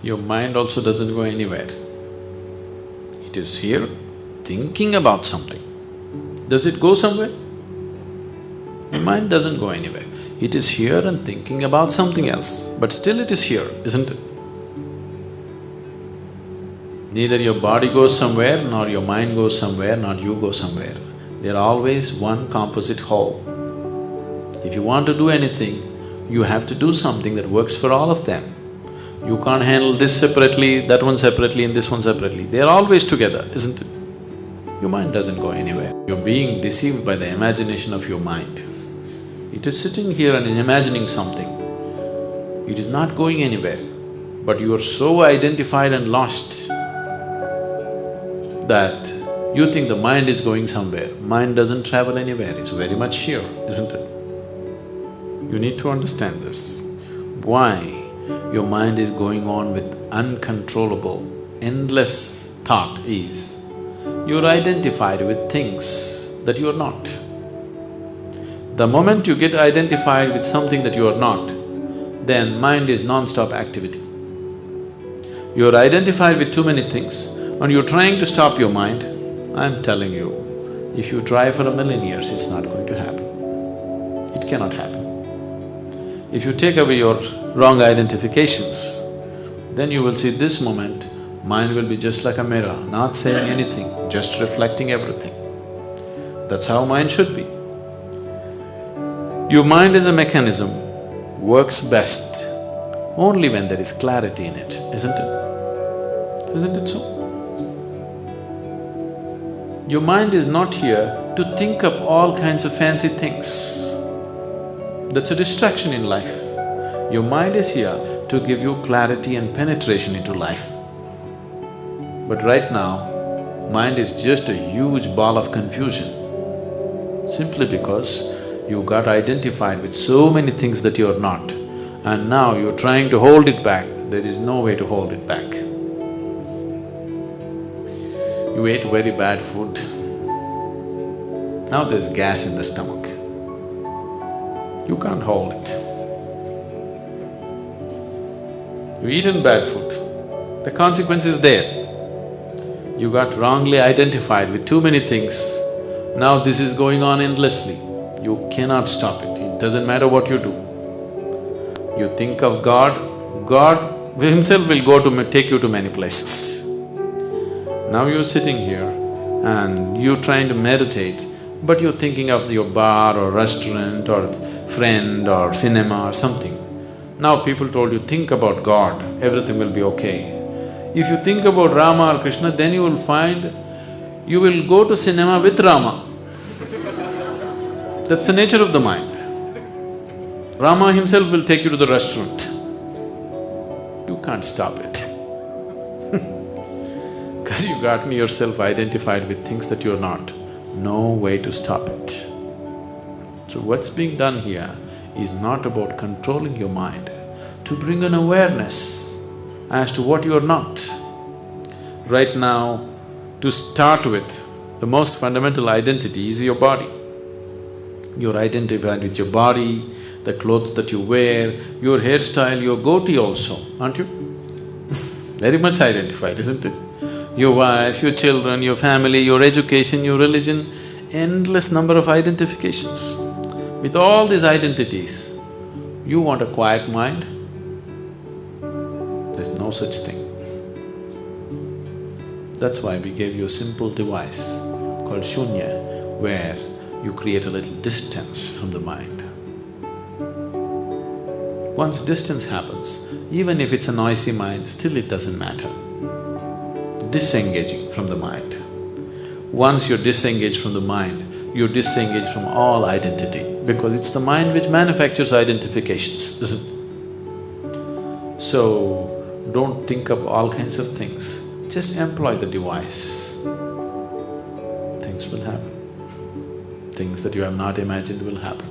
Your mind also doesn't go anywhere. It is here thinking about something. Does it go somewhere? Your mind doesn't go anywhere. It is here and thinking about something else, but still it is here, isn't it? Neither your body goes somewhere, nor your mind goes somewhere, nor you go somewhere. They're always one composite whole. If you want to do anything, you have to do something that works for all of them. You can't handle this separately, that one separately and this one separately. They're always together, isn't it? Your mind doesn't go anywhere. You're being deceived by the imagination of your mind. It is sitting here and imagining something. It is not going anywhere, but you are so identified and lost that you think the mind is going somewhere. Mind doesn't travel anywhere, it's very much here, isn't it? You need to understand this. Why your mind is going on with uncontrollable, endless thought is, you're identified with things that you are not. The moment you get identified with something that you are not, then mind is non-stop activity. You're identified with too many things and you're trying to stop your mind. I'm telling you, if you try for 1,000,000 years, it's not going to happen. It cannot happen. If you take away your wrong identifications, then you will see this moment, mind will be just like a mirror, not saying anything, just reflecting everything. That's how mind should be. Your mind as a mechanism works best only when there is clarity in it, isn't it? Isn't it so? Your mind is not here to think up all kinds of fancy things. That's a distraction in life. Your mind is here to give you clarity and penetration into life. But right now, mind is just a huge ball of confusion, simply because you got identified with so many things that you're not, and now you're trying to hold it back. There is no way to hold it back. You ate very bad food, now there's gas in the stomach. You can't hold it. You've eaten bad food, the consequence is there. You got wrongly identified with too many things, now this is going on endlessly. You cannot stop it, it doesn't matter what you do. You think of God, God himself will go to take you to many places. Now you're sitting here and you're trying to meditate, but you're thinking of your bar or restaurant or friend or cinema or something. Now people told you, think about God, everything will be okay. If you think about Rama or Krishna, then you will find you will go to cinema with Rama. That's the nature of the mind. Rama himself will take you to the restaurant. You can't stop it because you gotten yourself identified with things that you're not. No way to stop it. So what's being done here is not about controlling your mind, to bring an awareness as to what you're not. Right now, to start with, the most fundamental identity is your body. You're identified with your body, the clothes that you wear, your hairstyle, your goatee also, aren't you? Very much identified, isn't it? Your wife, your children, your family, your education, your religion, endless number of identifications. With all these identities, you want a quiet mind? There's no such thing. That's why we gave you a simple device called Shunya, where you create a little distance from the mind. Once distance happens, even if it's a noisy mind, still it doesn't matter. Disengaging from the mind. Once you're disengaged from the mind, you're disengaged from all identity, because it's the mind which manufactures identifications, isn't it? So, don't think of all kinds of things, just employ the device. Things will happen. Things that you have not imagined will happen.